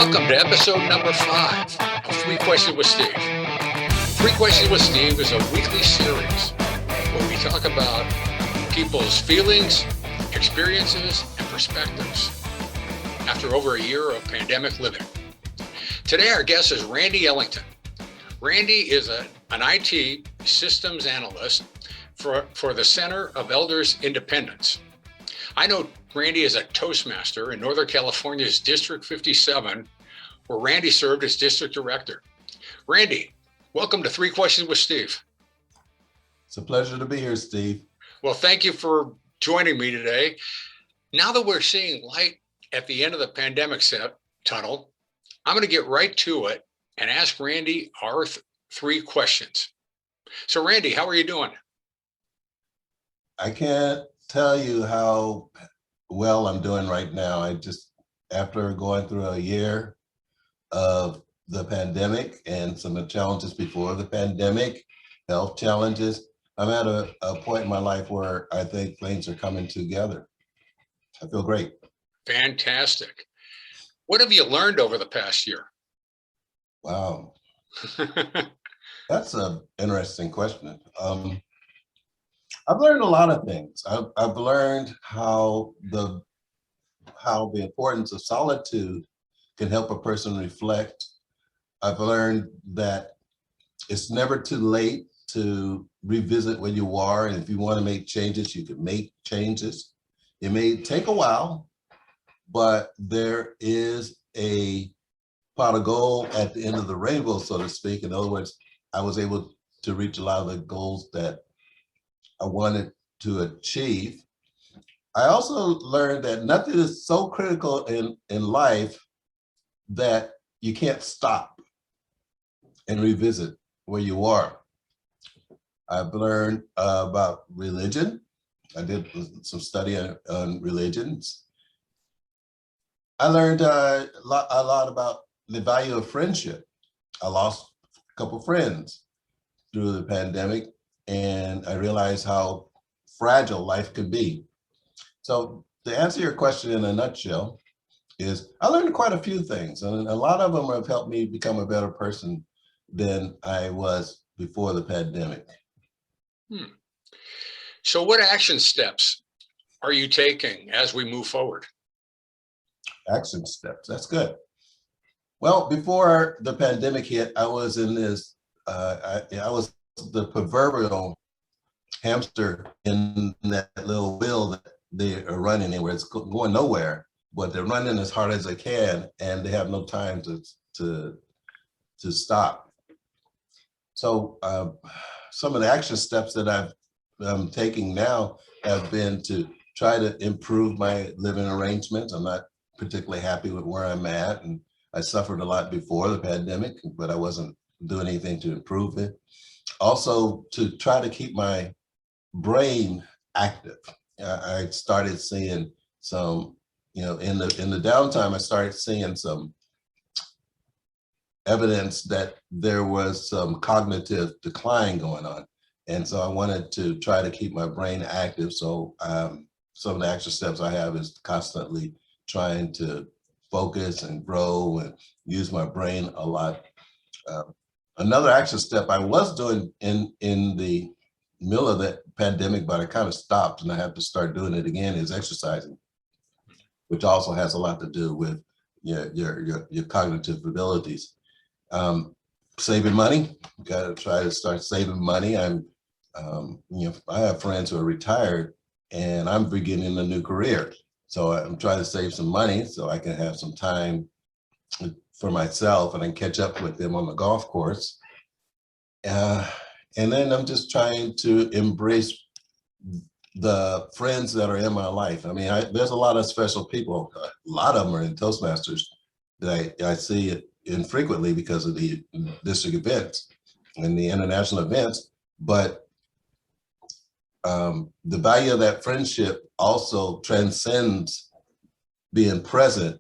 Welcome to episode number 5 of Three Questions with Steve. Three Questions with Steve is a weekly series where we talk about people's feelings, experiences, and perspectives after over a year of pandemic living. Today, our guest is Randy Ellington. Randy is an IT systems analyst for the Center of Elders Independence. I know Randy is a Toastmaster in Northern California's District 57, where Randy served as district director. Randy, welcome to Three Questions with Steve. It's a pleasure to be here, Steve. Well, thank you for joining me today. Now that we're seeing light at the end of the pandemic tunnel, I'm going to get right to it and ask Randy our three questions. So Randy, how are you doing? I can't tell you how well I'm doing right now. After going through a year of the pandemic and some of the challenges before the pandemic, health challenges, I'm at a point in my life where I think things are coming together. I feel great. Fantastic. What have you learned over the past year? Wow. That's an interesting question. I've learned a lot of things. I've learned how the importance of solitude can help a person reflect. I've learned that it's never too late to revisit where you are, and if you want to make changes, you can make changes. It may take a while, but there is a pot of gold at the end of the rainbow, so to speak. In other words, I was able to reach a lot of the goals that I wanted to achieve. I also learned that nothing is so critical in life that you can't stop and revisit where you are. I've learned about religion. I did some study on religions. I learned a lot about the value of friendship. I lost a couple friends through the pandemic, and I realized how fragile life can be. So to answer your question in a nutshell is I learned quite a few things, and a lot of them have helped me become a better person than I was before the pandemic. So what action steps are you taking as we move forward? Action steps, that's good. Well, before the pandemic hit, I was in this, I was the proverbial hamster in that little wheel that they are running in, where it's going nowhere, but they're running as hard as they can, and they have no time to stop. So some of the action steps that I'm taking now have been to try to improve my living arrangements. I'm not particularly happy with where I'm at, and I suffered a lot before the pandemic, but I wasn't doing anything to improve it. Also, to try to keep my brain active. I started seeing some, in the downtime, I started seeing some evidence that there was some cognitive decline going on. And so I wanted to try to keep my brain active. So some of the action steps I have is constantly trying to focus and grow and use my brain a lot. Another action step I was doing in the middle of that pandemic, but I kind of stopped and I have to start doing it again, is exercising, which also has a lot to do with your cognitive abilities. Saving money, got to try to start saving money. I have friends who are retired and I'm beginning a new career. So I'm trying to save some money so I can have some time for myself and I can catch up with them on the golf course. And then I'm just trying to embrace the friends that are in my life. I mean, there's a lot of special people. A lot of them are in Toastmasters that I see infrequently because of the district events and the international events. But the value of that friendship also transcends being present,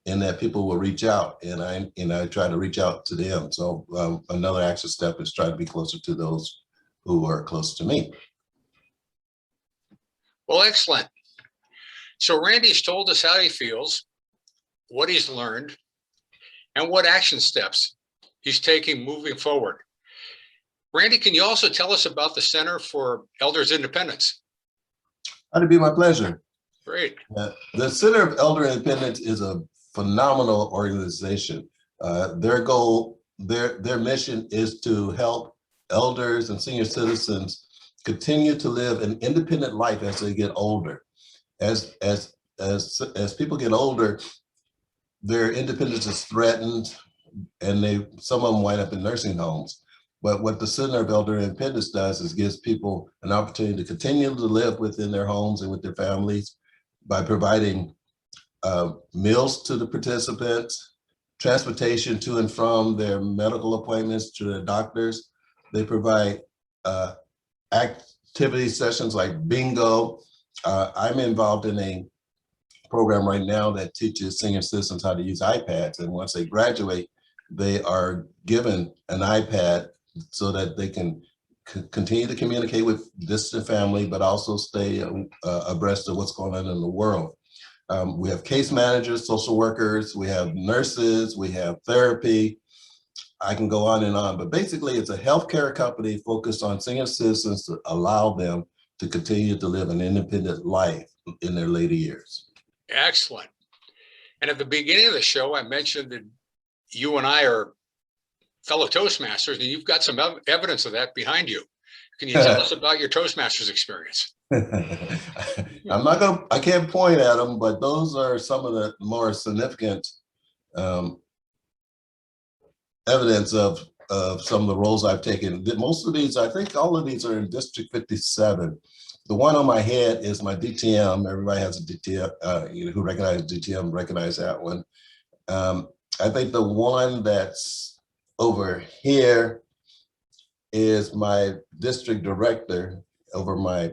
in that people will reach out, and I try to reach out to them. So another action step is try to be closer to those who are close to me. Well, excellent. So Randy's told us how he feels, what he's learned, and what action steps he's taking moving forward. Randy, can you also tell us about the Center for Elders Independence? That'd be my pleasure. Great. The Center of Elder Independence is a phenomenal organization. Their goal, their mission is to help elders and senior citizens continue to live an independent life as they get older. As people get older, their independence is threatened, and some of them wind up in nursing homes. But what the Center of Elder Independence does is gives people an opportunity to continue to live within their homes and with their families by providing meals to the participants, transportation to and from their medical appointments, to their doctors. They provide activity sessions like bingo. I'm involved in a program right now that teaches senior citizens how to use iPads. And once they graduate, they are given an iPad so that they can continue to communicate with distant family, but also stay abreast of what's going on in the world. We have case managers, social workers, we have nurses, we have therapy. I can go on and on, but basically it's a healthcare company focused on senior citizens to allow them to continue to live an independent life in their later years. Excellent. And at the beginning of the show, I mentioned that you and I are fellow Toastmasters, and you've got some evidence of that behind you. Can you tell us about your Toastmasters experience? I can't point at them, but those are some of the more significant evidence of some of the roles I've taken. Most of these, I think all of these are in District 57. The one on my head is my DTM. Everybody has a DTM, who recognizes DTM, recognize that one. I think the one that's over here is my district director over my,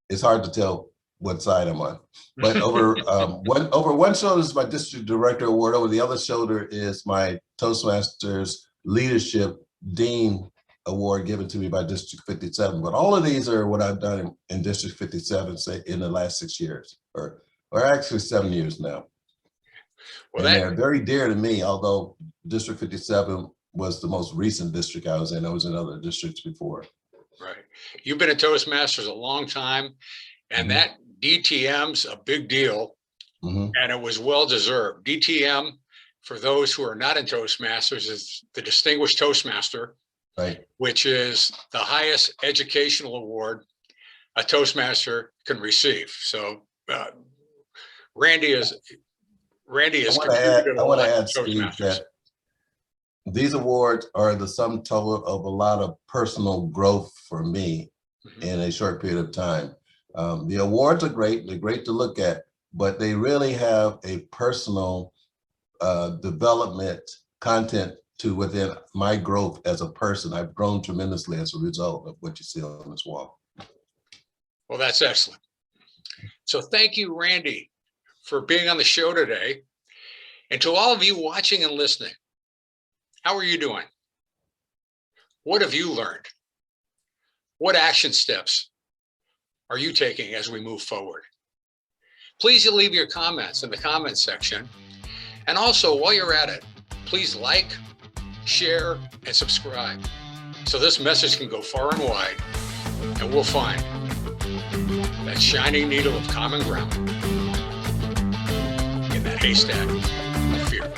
it's hard to tell what side I'm on, but over one shoulder is my district director award. Over the other shoulder is my Toastmasters Leadership Dean Award given to me by District 57. But all of these are what I've done in District 57, say in the last 6 years, or actually 7 years now. Well, and they're very dear to me, although District 57 was the most recent district I was in. I was in other districts before. Right. You've been a Toastmasters a long time, and that DTM's a big deal, and it was well deserved. DTM, for those who are not in Toastmasters, is the Distinguished Toastmaster, right, which is the highest educational award a Toastmaster can receive. So Randy is I want to add, Steve, that these awards are the sum total of a lot of personal growth for me in a short period of time. The awards are great, they're great to look at, but they really have a personal development content to within my growth as a person. I've grown tremendously as a result of what you see on this wall. Well, that's excellent. So thank you, Randy, for being on the show today. And to all of you watching and listening, how are you doing? What have you learned? What action steps are you taking as we move forward? Please leave your comments in the comments section. And also, while you're at it, please like, share, and subscribe so this message can go far and wide, and we'll find that shining needle of common ground in that haystack of fear.